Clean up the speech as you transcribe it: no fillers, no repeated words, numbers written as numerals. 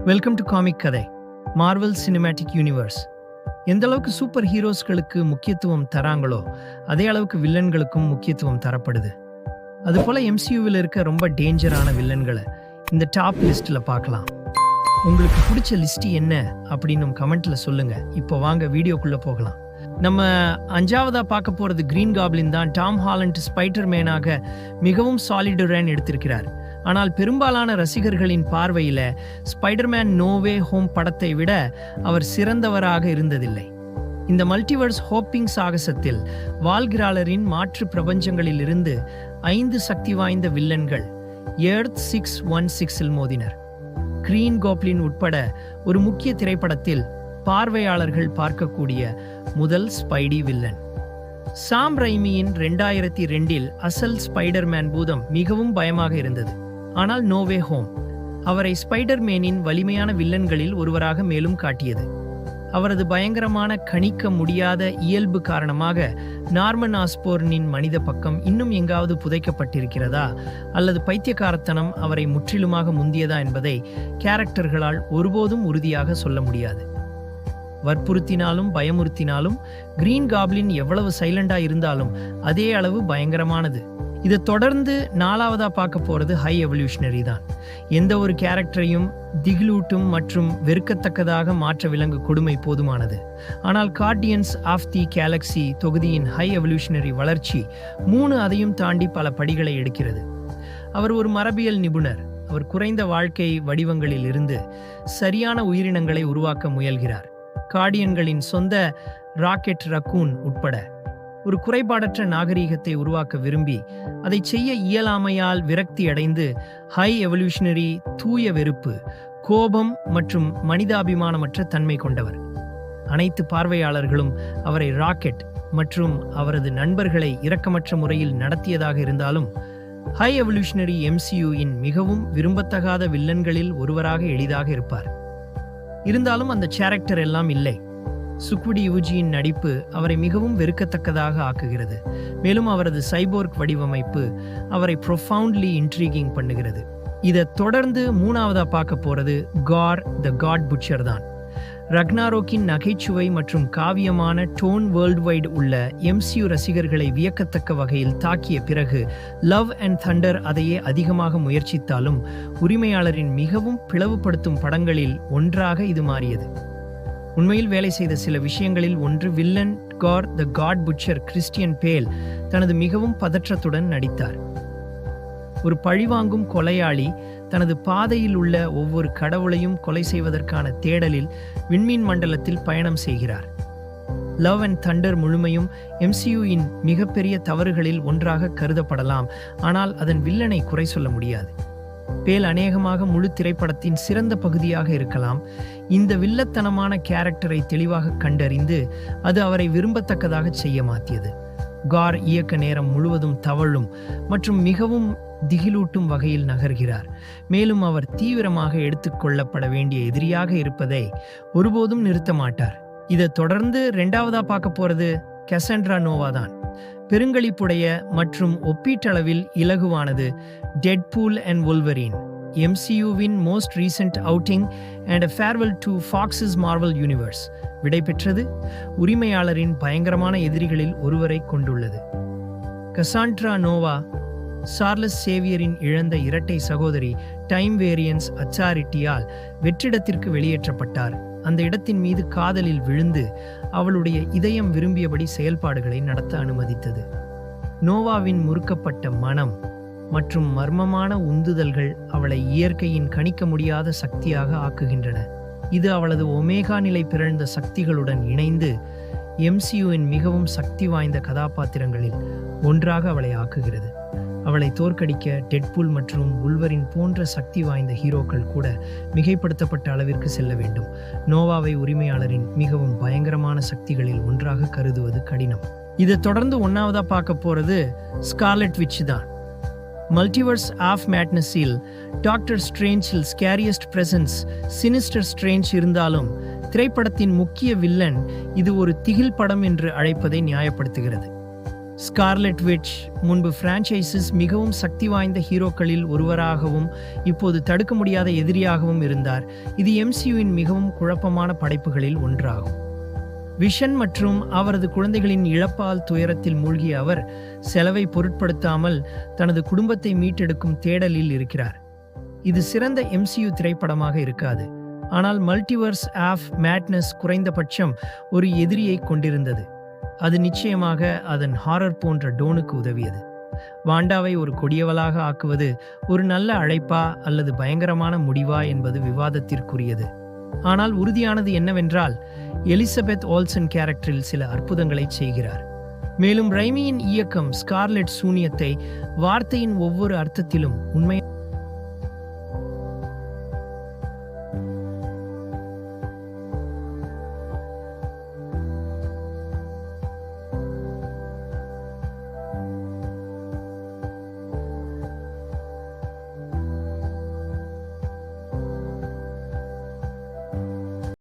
Welcome to comic கதை. Marvel cinematic universe எந்த அளவுக்கு சூப்பர் ஹீரோஸ்களுக்கு முக்கியத்துவம் தராங்களோ அதே அளவுக்கு வில்லன்களுக்கும் முக்கியத்துவம் தரப்படுது. அதுபோல் எம்சியூவில் இருக்க ரொம்ப டேஞ்சரான வில்லன்களை இந்த டாப் லிஸ்ட்டில் பார்க்கலாம். உங்களுக்கு பிடிச்ச லிஸ்ட் என்ன அப்படின்னு கமெண்ட்டில் சொல்லுங்கள். இப்போ வாங்க வீடியோக்குள்ளே போகலாம். நம்ம அஞ்சாவதாக பார்க்க போகிறது கிரீன் காப்ளின் தான். டாம் ஹாலண்ட் ஸ்பைடர் மேனாக மிகவும் சாலிட் ரன் எடுத்திருக்கிறார். ஆனால் பெரும்பாலான ரசிகர்களின் பார்வையில் ஸ்பைடர்மேன் நோ வே ஹோம் படத்தை விட அவர் சிறந்தவராக இருந்ததில்லை. இந்த மல்டிவர்ஸ் ஹோப்பிங் சாகசத்தில் வால்கிராலரின் மாற்று பிரபஞ்சங்களில் இருந்து 5 சக்தி வாய்ந்த வில்லன்கள் எர்த் 616 மோதினர். கிரீன் கோப்ளின் உட்பட ஒரு முக்கிய திரைப்படத்தில் பார்வையாளர்கள் பார்க்கக்கூடிய முதல் ஸ்பைடி வில்லன். சாம் ரைமியின் 2002 அசல் ஸ்பைடர்மேன் பூதம் மிகவும் பயமாக இருந்தது. ஆனால் நோ வே ஹோம் அவரை ஸ்பைடர்மேனின் வலிமையான வில்லன்களில் ஒருவராக மேலும் காட்டியது. அவரது பயங்கரமான கணிக்க முடியாத இயல்பு காரணமாக நார்மன் ஆஸ்போர்னின் மனித பக்கம் இன்னும் எங்காவது புதைக்கப்பட்டிருக்கிறதா அல்லது பைத்தியக்காரத்தனம் அவரை முற்றிலுமாக முந்தியதா என்பதை கேரக்டர்களால் ஒருபோதும் உறுதியாக சொல்ல முடியாது. வற்புறுத்தினாலும் பயமுறுத்தினாலும் கிரீன் காப்ளின் எவ்வளவு சைலண்டா இருந்தாலும் அதே அளவு பயங்கரமானது. இதை தொடர்ந்து 4ஆவதா பார்க்க போறது ஹை எவல்யூஷனரி தான். எந்த ஒரு கேரக்டரையும் திகிலூட்டும் மற்றும் வெறுக்கத்தக்கதாக மாற்ற விளங்கு கொடுமை போதுமானது. ஆனால் கார்டியன்ஸ் ஆஃப் தி கேலக்சி தொகுதியின் ஹை எவல்யூஷனரி வளர்ச்சி 3 அதையும் தாண்டி பல படிகளை எடுக்கிறது. அவர் ஒரு மரபியல் நிபுணர். அவர் குறைந்த வாழ்க்கை வடிவங்களில் இருந்து சரியான உயிரினங்களை உருவாக்க முயல்கிறார். கார்டியன்களின் சொந்த ராக்கெட் ரக்கூன் உட்பட ஒரு குறைபாடற்ற நாகரீகத்தை உருவாக்க விரும்பி அதை செய்ய இயலாமையால் விரக்தி அடைந்து ஹை எவல்யூஷனரி தூய வெறுப்பு, கோபம் மற்றும் மனிதாபிமானமற்ற தன்மை கொண்டவர். அனைத்து பார்வையாளர்களும் அவரை ராக்கெட் மற்றும் அவரது நண்பர்களை இரக்கமற்ற முறையில் நடத்தியதாக இருந்தாலும் ஹை எவல்யூஷனரி எம்சியூயின் மிகவும் விரும்பத்தகாத வில்லன்களில் ஒருவராக எளிதாக இருப்பார். இருந்தாலும் அந்த கேரக்டர் எல்லாம் இல்லை. சுக்விடி யூஜியின் நடிப்பு அவரை மிகவும் வெறுக்கத்தக்கதாக ஆக்குகிறது. மேலும் அவரது சைபோர்க் வடிவமைப்பு அவரை ப்ரொஃபவுண்ட்லி இன்ட்ரீகிங் பண்ணுகிறது. இதை தொடர்ந்து 3ஆவதா பார்க்க போறது கார் த காட் புட்சர் தான். ரக்னாரோக்கின் நகைச்சுவை மற்றும் காவியமான டோன் வேர்ல்ட் வைடு உள்ள எம்சியூ ரசிகர்களை வியக்கத்தக்க வகையில் தாக்கிய பிறகு லவ் அண்ட் தண்டர் அதையே அதிகமாக முயற்சித்தாலும் உரிமையாளரின் மிகவும் பிளவுபடுத்தும் படங்களில் ஒன்றாக இது மாறியது. உண்மையில் வேலை செய்த சில விஷயங்களில் ஒன்று வில்லன் கார் த காட் புட்சர் கிறிஸ்டியன் பேல் தனது மிகவும் பதற்றத்துடன் நடித்தார். ஒரு பழிவாங்கும் கொலையாளி தனது பாதையில் உள்ள ஒவ்வொரு கடவுளையும் கொலை செய்வதற்கான தேடலில் விண்மீன் மண்டலத்தில் பயணம் செய்கிறார். லவ் அண்ட் தண்டர் முழுமையும் எம்சியூயின் மிகப்பெரிய தவறுகளில் ஒன்றாக கருதப்படலாம். ஆனால் அதன் வில்லனை குறை சொல்ல முடியாது. பேல் அநேகமாக முழு திரைப்படத்தின் சிறந்த பகுதியாக இருக்கலாம். இந்த வில்லத்தனமான கேரக்டரை தெளிவாக கண்டறிந்து அது அவரை விரும்பத்தக்கதாக செய்ய மாற்றியது. கார் இயக்க நேரம் முழுவதும் தவழும் மற்றும் மிகவும் திகிலூட்டும் வகையில் நகர்கிறார். மேலும் அவர் தீவிரமாக எடுத்துக்கொள்ளப்பட வேண்டிய எதிரியாக இருப்பதை ஒருபோதும் நிறுத்த மாட்டார். இதை தொடர்ந்து 2ஆவதா பார்க்க போறது கசாண்ட்ரா நோவா தான். பெருங்களிப்புடைய மற்றும் ஒப்பீட்டளவில் இலகுவானது டெட்பூல் அண்ட் வொல்வரீன், எம்சியூவின் most recent outing and a farewell to Fox's Marvel Universe விடை பெற்றது. உரிமையாளரின் பயங்கரமான எதிரிகளில் ஒருவரை கொண்டுள்ளது. கசாண்ட்ரா நோவா சார்லஸ் சேவியரின் இழந்த இரட்டை சகோதரி டைம் வேரியன்ஸ் அச்சாரிட்டியால் வெற்றிடத்திற்கு வெளியேற்றப்பட்டார். அந்த இடத்தின் மீது காதலில் விழுந்து அவளுடைய இதயம் விரும்பியபடி செயல்பாடுகளை நடத்த அனுமதித்தது. நோவாவின் முறுக்கப்பட்ட மனம் மற்றும் மர்மமான உந்துதல்கள் அவளை இயற்கையின் கணிக்க முடியாத சக்தியாக ஆக்குகின்றன. இது அவளது ஒமேகா நிலை பிறழ்ந்த சக்திகளுடன் இணைந்து எம்சியூவின் மிகவும் சக்தி வாய்ந்த கதாபாத்திரங்களில் ஒன்றாக அவளை ஆக்குகிறது. அவளை தோற்கடிக்க டெட்பூல் மற்றும் உல்வரின் போன்ற சக்தி வாய்ந்த ஹீரோக்கள் கூட மிகைப்படுத்தப்பட்ட அளவிற்கு செல்ல வேண்டும். நோவாவை உரிமையாளரின் மிகவும் பயங்கரமான சக்திகளில் ஒன்றாக கருதுவது கடினம். இதை தொடர்ந்து 1ஆவதா பார்க்க போறது ஸ்கார்லெட் விட்ச் தான். மல்டிவர்ஸ் ஆஃப் மேட்னஸில் டாக்டர் ஸ்ட்ரேஞ்சில் ஸ்கேரியஸ்ட் பிரசன்ஸ் சினிஸ்டர் ஸ்ட்ரேஞ்ச் இருந்தாலும் திரைப்படத்தின் முக்கிய வில்லன் இது ஒரு திகில் படம் என்று அழைப்பதை நியாயப்படுத்துகிறது. ஸ்கார்லெட் விட்ச் முன்பு பிரான்ச்சைசிஸ் மிகவும் சக்தி வாய்ந்த ஹீரோக்களில் ஒருவராகவும் இப்போது தடுக்க முடியாத எதிரியாகவும் இருந்தார். இது எம்சியூவின் மிகவும் குழப்பமான படைப்புகளில் ஒன்றாகும். விஷன் மற்றும் அவரது குழந்தைகளின் இழப்பால் துயரத்தில் மூழ்கிய அவர் செலவை பொருட்படுத்தாமல் தனது குடும்பத்தை மீட்டெடுக்கும் தேடலில் இருக்கிறார். இது சிறந்த எம்சியூ திரைப்படமாக இருக்காது, ஆனால் மல்டிவர்ஸ் ஆஃப் மேட்னஸ் குறைந்தபட்சம் ஒரு எதிரியை கொண்டிருந்தது. அது நிச்சயமாக அதன் ஹாரர் போன்ற டோனுக்கு உதவியது. வாண்டாவை ஒரு கொடியவளாக ஆக்குவது ஒரு நல்ல அழைப்பா அல்லது பயங்கரமான முடிவா என்பது விவாதத்திற்குரியது. ஆனால் உறுதியானது என்னவென்றால், எலிசபெத் ஓல்சன் கேரக்டரில் சில அற்புதங்களை செய்கிறார். மேலும் ரைமியின் இயக்கம் ஸ்கார்லெட் சூனியத்தை வார்த்தையின் ஒவ்வொரு அர்த்தத்திலும் உண்மை